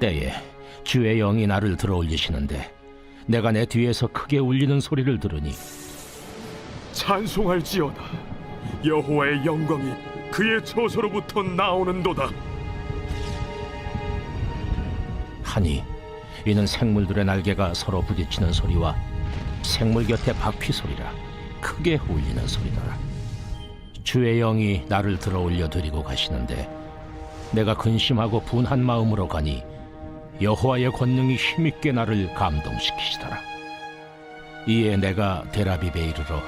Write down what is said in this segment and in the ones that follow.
때에 주의 영이 나를 들어올리시는데 내가 내 뒤에서 크게 울리는 소리를 들으니 찬송할지어다. 여호와의 영광이 그의 처소로부터 나오는도다. 하니 이는 생물들의 날개가 서로 부딪히는 소리와 생물 곁에 바퀴 소리라 크게 울리는 소리더라. 주의 영이 나를 들어올려 드리고 가시는데 내가 근심하고 분한 마음으로 가니 여호와의 권능이 힘있게 나를 감동시키시더라. 이에 내가 데라비베 이르러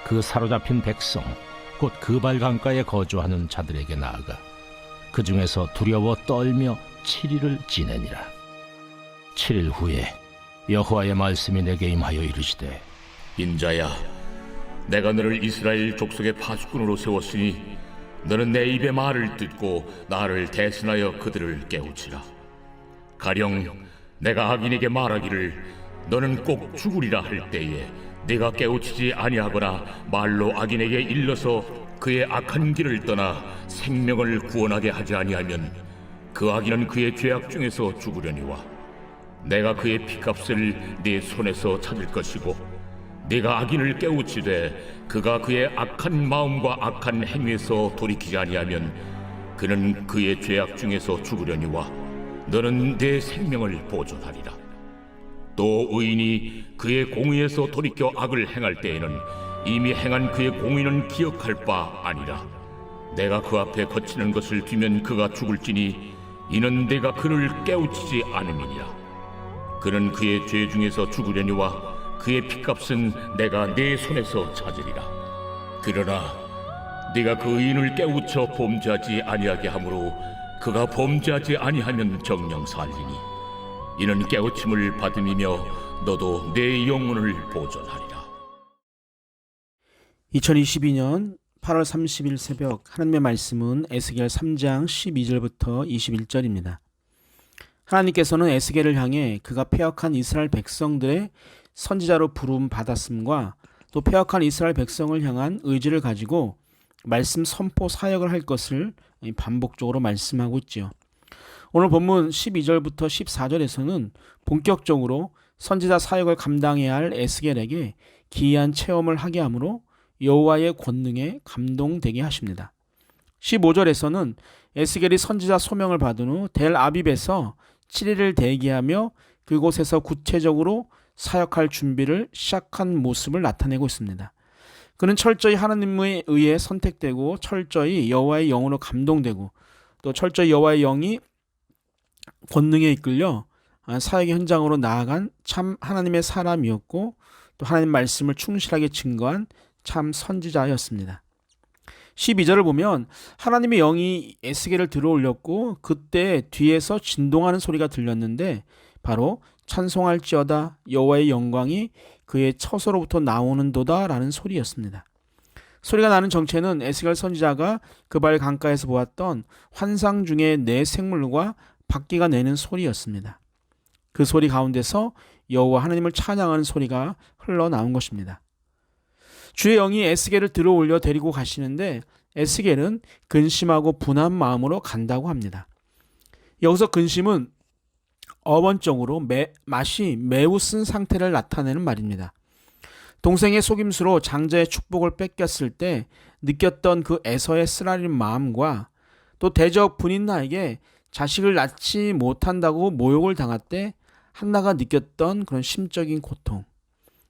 그 사로잡힌 백성 곧 그발 강가에 거주하는 자들에게 나아가 그 중에서 두려워 떨며 7일을 지내니라. 7일 후에 여호와의 말씀이 내게 임하여 이르시되 인자야, 내가 너를 이스라엘 족속의 파수꾼으로 세웠으니 너는 내 입의 말을 듣고 나를 대신하여 그들을 깨우치라. 가령 내가 악인에게 말하기를 너는 꼭 죽으리라 할 때에 네가 깨우치지 아니하거나 말로 악인에게 일러서 그의 악한 길을 떠나 생명을 구원하게 하지 아니하면 그 악인은 그의 죄악 중에서 죽으려니와 내가 그의 피값을 네 손에서 찾을 것이고 네가 악인을 깨우치되 그가 그의 악한 마음과 악한 행위에서 돌이키지 아니하면 그는 그의 죄악 중에서 죽으려니와 너는 내 생명을 보존하리라. 또 의인이 그의 공의에서 돌이켜 악을 행할 때에는 이미 행한 그의 공의는 기억할 바 아니라 내가 그 앞에 거치는 것을 두면 그가 죽을지니 이는 내가 그를 깨우치지 않음이니라. 그는 그의 죄 중에서 죽으려니와 그의 피값은 내가 내 손에서 찾으리라. 그러나 네가 그 의인을 깨우쳐 범죄하지 아니하게 하므로 그가 범죄하지 아니하면 정녕 살리니 이는 깨우침을 받음이며 너도 내 영혼을 보존하리라. 2022년 8월 30일 새벽 하나님의 말씀은 에스겔 3장 12절부터 21절입니다. 하나님께서는 에스겔을 향해 그가 패역한 이스라엘 백성들의 선지자로 부름 받았음과 또 패역한 이스라엘 백성을 향한 의지를 가지고 말씀 선포 사역을 할 것을 반복적으로 말씀하고 있죠. 오늘 본문 12절부터 14절에서는 본격적으로 선지자 사역을 감당해야 할 에스겔에게 기이한 체험을 하게 하므로 여호와의 권능에 감동되게 하십니다. 15절에서는 에스겔이 선지자 소명을 받은 후 델 아빕에서 7일을 대기하며 그곳에서 구체적으로 사역할 준비를 시작한 모습을 나타내고 있습니다. 그는 철저히 하나님에 의해 선택되고 철저히 여호와의 영으로 감동되고 또 철저히 여호와의 영이 권능에 이끌려 사역의 현장으로 나아간 참 하나님의 사람이었고 또 하나님 말씀을 충실하게 증거한 참 선지자였습니다. 12절을 보면 하나님의 영이 에스겔을 들어올렸고 그때 뒤에서 진동하는 소리가 들렸는데 바로 찬송할지어다 여호와의 영광이 그의 처소로부터 나오는도다 라는 소리였습니다. 소리가 나는 정체는 에스겔 선지자가 그발 강가에서 보았던 환상 중의 네 생물과 바퀴가 내는 소리였습니다. 그 소리 가운데서 여호와 하나님을 찬양하는 소리가 흘러나온 것입니다. 주의 영이 에스겔을 들어올려 데리고 가시는데 에스겔은 근심하고 분한 마음으로 간다고 합니다. 여기서 근심은 어원적으로 맛이 매우 쓴 상태를 나타내는 말입니다. 동생의 속임수로 장자의 축복을 뺏겼을 때 느꼈던 그 애서의 쓰라린 마음과 또 대적 분인나에게 자식을 낳지 못한다고 모욕을 당할 때 한나가 느꼈던 그런 심적인 고통,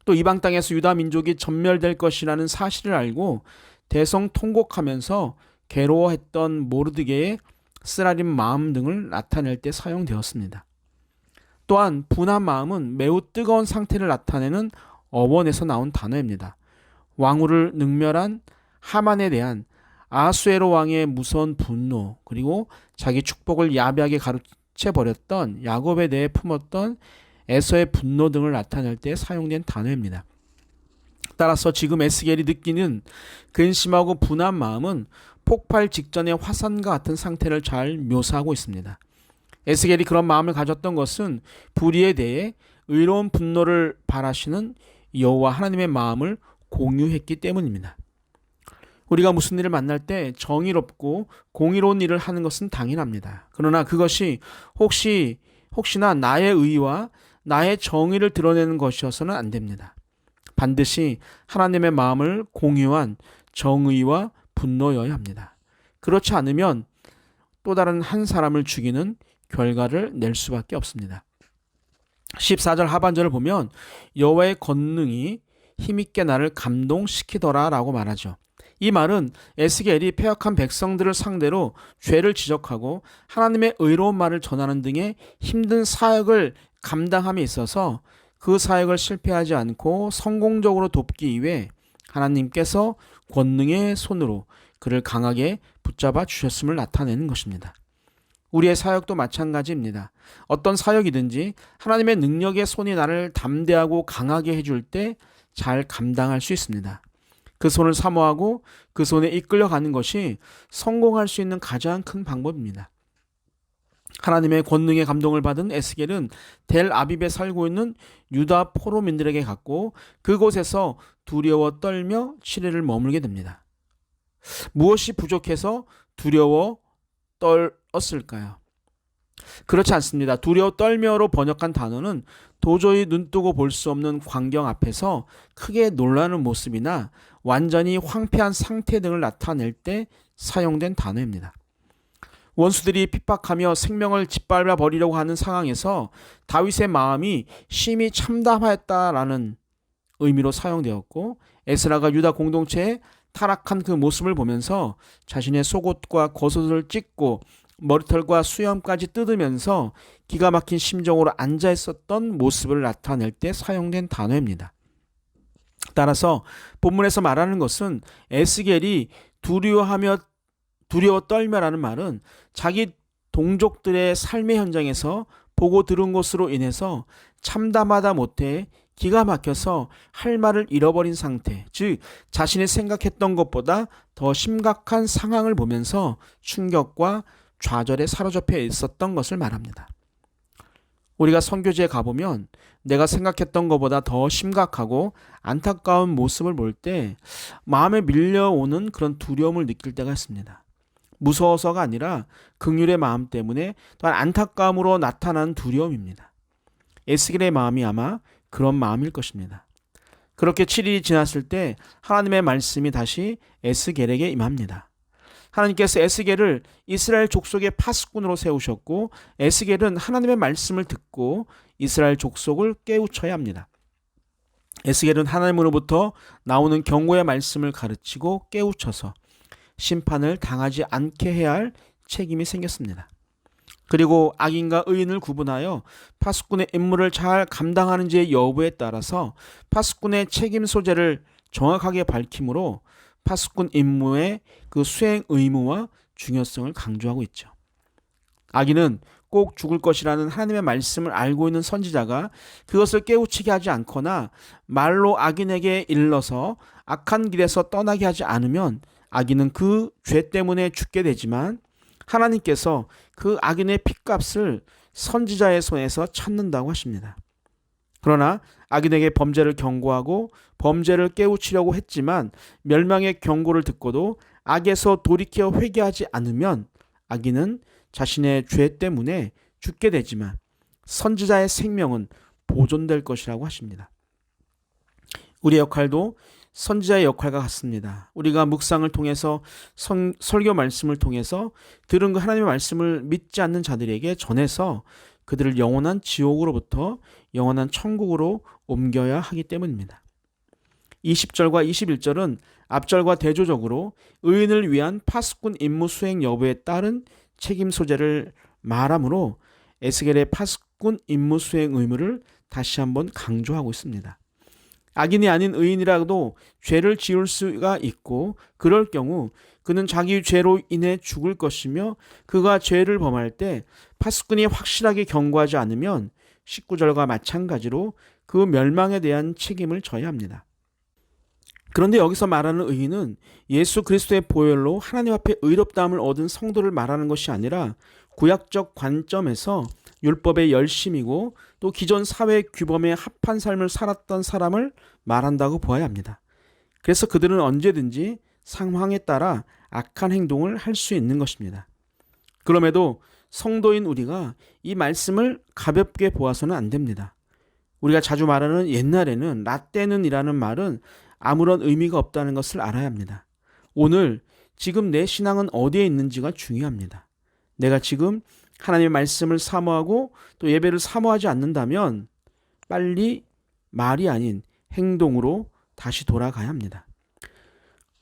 또 이방 땅에서 유다 민족이 전멸될 것이라는 사실을 알고 대성통곡하면서 괴로워했던 모르드게의 쓰라린 마음 등을 나타낼 때 사용되었습니다. 또한 분한 마음은 매우 뜨거운 상태를 나타내는 어원에서 나온 단어입니다. 왕후를 능멸한 하만에 대한 아수에로 왕의 무서운 분노, 그리고 자기 축복을 야비하게 가로채버렸던 야곱에 대해 품었던 에서의 분노 등을 나타낼 때 사용된 단어입니다. 따라서 지금 에스겔이 느끼는 근심하고 분한 마음은 폭발 직전의 화산과 같은 상태를 잘 묘사하고 있습니다. 에스겔이 그런 마음을 가졌던 것은 불의에 대해 의로운 분노를 바라시는 여호와 하나님의 마음을 공유했기 때문입니다. 우리가 무슨 일을 만날 때 정의롭고 공의로운 일을 하는 것은 당연합니다. 그러나 그것이 혹시나 나의 의와 나의 정의를 드러내는 것이어서는 안 됩니다. 반드시 하나님의 마음을 공유한 정의와 분노여야 합니다. 그렇지 않으면 또 다른 한 사람을 죽이는 결과를 낼 수밖에 없습니다. 14절 하반절을 보면 여호와의 권능이 힘있게 나를 감동시키더라 라고 말하죠. 이 말은 에스겔이 패역한 백성들을 상대로 죄를 지적하고 하나님의 의로운 말을 전하는 등의 힘든 사역을 감당함에 있어서 그 사역을 실패하지 않고 성공적으로 돕기 위해 하나님께서 권능의 손으로 그를 강하게 붙잡아 주셨음을 나타내는 것입니다. 우리의 사역도 마찬가지입니다. 어떤 사역이든지 하나님의 능력의 손이 나를 담대하고 강하게 해줄 때 잘 감당할 수 있습니다. 그 손을 사모하고 그 손에 이끌려가는 것이 성공할 수 있는 가장 큰 방법입니다. 하나님의 권능의 감동을 받은 에스겔은 델 아빕에 살고 있는 유다 포로민들에게 갔고 그곳에서 두려워 떨며 7일을 머물게 됩니다. 무엇이 부족해서 두려워 떨었을까요? 그렇지 않습니다. 두려워 떨며로 번역한 단어는 도저히 눈뜨고 볼 수 없는 광경 앞에서 크게 놀라는 모습이나 완전히 황폐한 상태 등을 나타낼 때 사용된 단어입니다. 원수들이 핍박하며 생명을 짓밟아 버리려고 하는 상황에서 다윗의 마음이 심히 참담하였다라는 의미로 사용되었고 에스라가 유다 공동체의 타락한 그 모습을 보면서 자신의 속옷과 겉옷을 찢고 머리털과 수염까지 뜯으면서 기가 막힌 심정으로 앉아 있었던 모습을 나타낼 때 사용된 단어입니다. 따라서 본문에서 말하는 것은 에스겔이 두려워 떨며라는 말은 자기 동족들의 삶의 현장에서 보고 들은 것으로 인해서 참담하다 못해 기가 막혀서 할 말을 잃어버린 상태, 즉 자신이 생각했던 것보다 더 심각한 상황을 보면서 충격과 좌절에 사로잡혀 있었던 것을 말합니다. 우리가 선교지에 가보면 내가 생각했던 것보다 더 심각하고 안타까운 모습을 볼 때 마음에 밀려오는 그런 두려움을 느낄 때가 있습니다. 무서워서가 아니라 긍휼의 마음 때문에 또한 안타까움으로 나타난 두려움입니다. 에스겔의 마음이 아마 그런 마음일 것입니다. 그렇게 7일이 지났을 때 하나님의 말씀이 다시 에스겔에게 임합니다. 하나님께서 에스겔을 이스라엘 족속의 파수꾼으로 세우셨고 에스겔은 하나님의 말씀을 듣고 이스라엘 족속을 깨우쳐야 합니다. 에스겔은 하나님으로부터 나오는 경고의 말씀을 가르치고 깨우쳐서 심판을 당하지 않게 해야 할 책임이 생겼습니다. 그리고 악인과 의인을 구분하여 파수꾼의 임무를 잘 감당하는지의 여부에 따라서 파수꾼의 책임 소재를 정확하게 밝힘으로 파수꾼 임무의 그 수행 의무와 중요성을 강조하고 있죠. 악인은 꼭 죽을 것이라는 하나님의 말씀을 알고 있는 선지자가 그것을 깨우치게 하지 않거나 말로 악인에게 일러서 악한 길에서 떠나게 하지 않으면 악인은 그 죄 때문에 죽게 되지만 하나님께서 그 악인의 핏값을 선지자의 손에서 찾는다고 하십니다. 그러나 악인에게 범죄를 경고하고 범죄를 깨우치려고 했지만 멸망의 경고를 듣고도 악에서 돌이켜 회개하지 않으면 악인은 자신의 죄 때문에 죽게 되지만 선지자의 생명은 보존될 것이라고 하십니다. 우리의 역할도 선지자의 역할과 같습니다. 우리가 묵상을 통해서 설교 말씀을 통해서 들은 그 하나님의 말씀을 믿지 않는 자들에게 전해서 그들을 영원한 지옥으로부터 영원한 천국으로 옮겨야 하기 때문입니다. 20절과 21절은 앞절과 대조적으로 의인을 위한 파수꾼 임무 수행 여부에 따른 책임 소재를 말하므로 에스겔의 파수꾼 임무 수행 의무를 다시 한번 강조하고 있습니다. 악인이 아닌 의인이라도 죄를 지을 수가 있고 그럴 경우 그는 자기 죄로 인해 죽을 것이며 그가 죄를 범할 때 파수꾼이 확실하게 경고하지 않으면 19절과 마찬가지로 그 멸망에 대한 책임을 져야 합니다. 그런데 여기서 말하는 의인은 예수 그리스도의 보혈로 하나님 앞에 의롭다함을 얻은 성도를 말하는 것이 아니라 구약적 관점에서 율법의 열심이고 또 기존 사회 규범에 합한 삶을 살았던 사람을 말한다고 보아야 합니다. 그래서 그들은 언제든지 상황에 따라 악한 행동을 할 수 있는 것입니다. 그럼에도 성도인 우리가 이 말씀을 가볍게 보아서는 안 됩니다. 우리가 자주 말하는 옛날에는 라떼는이라는 말은 아무런 의미가 없다는 것을 알아야 합니다. 오늘 지금 내 신앙은 어디에 있는지가 중요합니다. 내가 지금 하나님의 말씀을 사모하고 또 예배를 사모하지 않는다면 빨리 말이 아닌 행동으로 다시 돌아가야 합니다.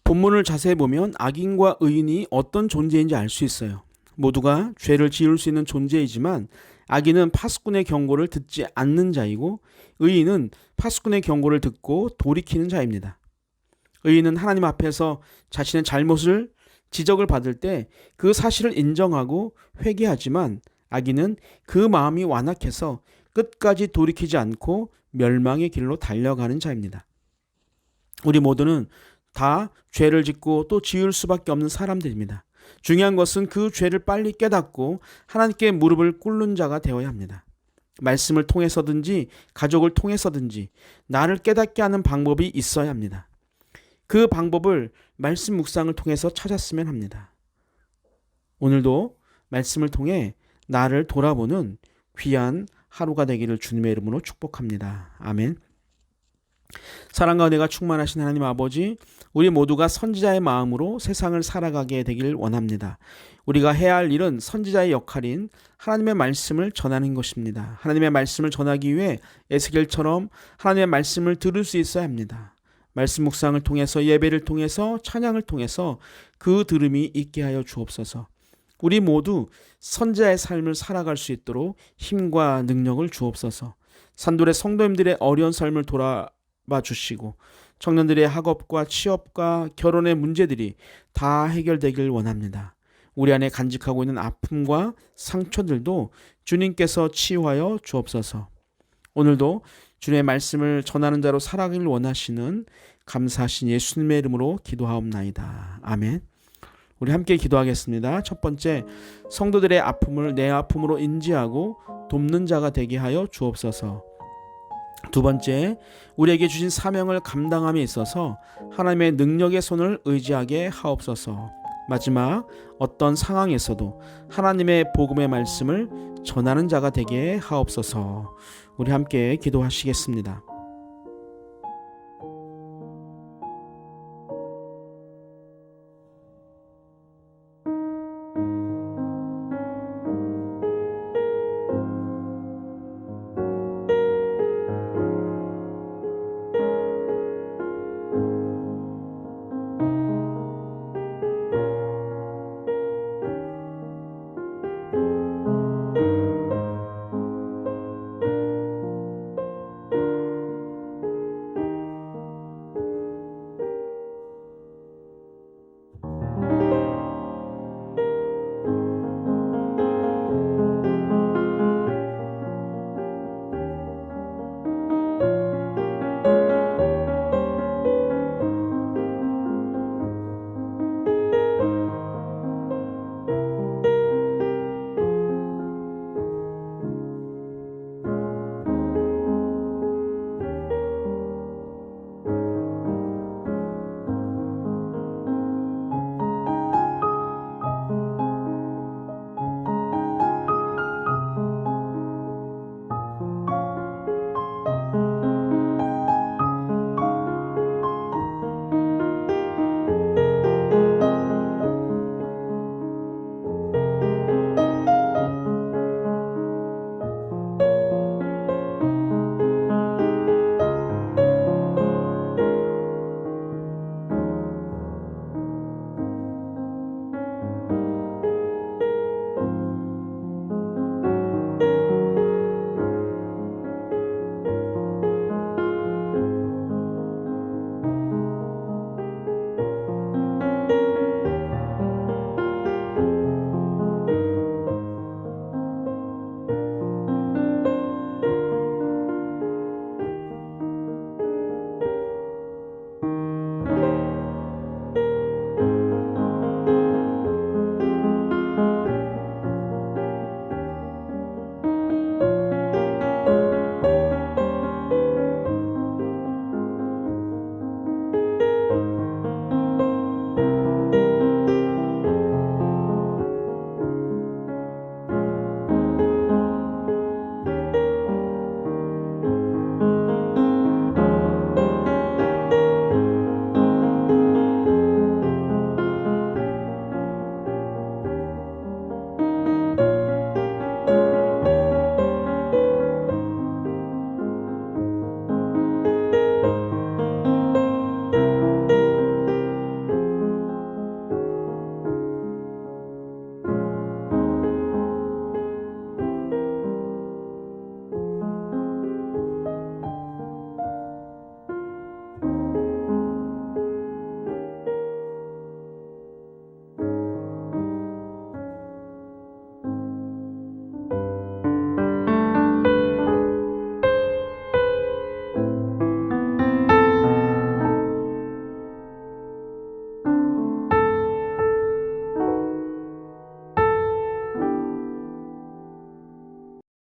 본문을 자세히 보면 악인과 의인이 어떤 존재인지 알 수 있어요. 모두가 죄를 지을 수 있는 존재이지만 악인은 파수꾼의 경고를 듣지 않는 자이고 의인은 파수꾼의 경고를 듣고 돌이키는 자입니다. 의인은 하나님 앞에서 자신의 잘못을 지적을 받을 때 그 사실을 인정하고 회개하지만 악인은 그 마음이 완악해서 끝까지 돌이키지 않고 멸망의 길로 달려가는 자입니다. 우리 모두는 다 죄를 짓고 또 지을 수밖에 없는 사람들입니다. 중요한 것은 그 죄를 빨리 깨닫고 하나님께 무릎을 꿇는 자가 되어야 합니다. 말씀을 통해서든지 가족을 통해서든지 나를 깨닫게 하는 방법이 있어야 합니다. 그 방법을 말씀 묵상을 통해서 찾았으면 합니다. 오늘도 말씀을 통해 나를 돌아보는 귀한 하루가 되기를 주님의 이름으로 축복합니다. 아멘. 사랑과 은혜가 충만하신 하나님 아버지, 우리 모두가 선지자의 마음으로 세상을 살아가게 되길 원합니다. 우리가 해야 할 일은 선지자의 역할인 하나님의 말씀을 전하는 것입니다. 하나님의 말씀을 전하기 위해 에스겔처럼 하나님의 말씀을 들을 수 있어야 합니다. 말씀 묵상을 통해서 예배를 통해서 찬양을 통해서 그 들음이 있게 하여 주옵소서. 우리 모두 선지자의 삶을 살아갈 수 있도록 힘과 능력을 주옵소서. 산돌의 성도님들의 어려운 삶을 돌아봐 주시고 청년들의 학업과 취업과 결혼의 문제들이 다 해결되길 원합니다. 우리 안에 간직하고 있는 아픔과 상처들도 주님께서 치유하여 주옵소서. 오늘도 주님의 말씀을 전하는 자로 살아가길 원하시는 감사하신 예수님의 이름으로 기도하옵나이다. 아멘. 우리 함께 기도하겠습니다. 첫 번째, 성도들의 아픔을 내 아픔으로 인지하고 돕는 자가 되게 하여 주옵소서. 두 번째, 우리에게 주신 사명을 감당함에 있어서 하나님의 능력의 손을 의지하게 하옵소서. 마지막, 어떤 상황에서도 하나님의 복음의 말씀을 전하는 자가 되게 하옵소서. 우리 함께 기도하시겠습니다.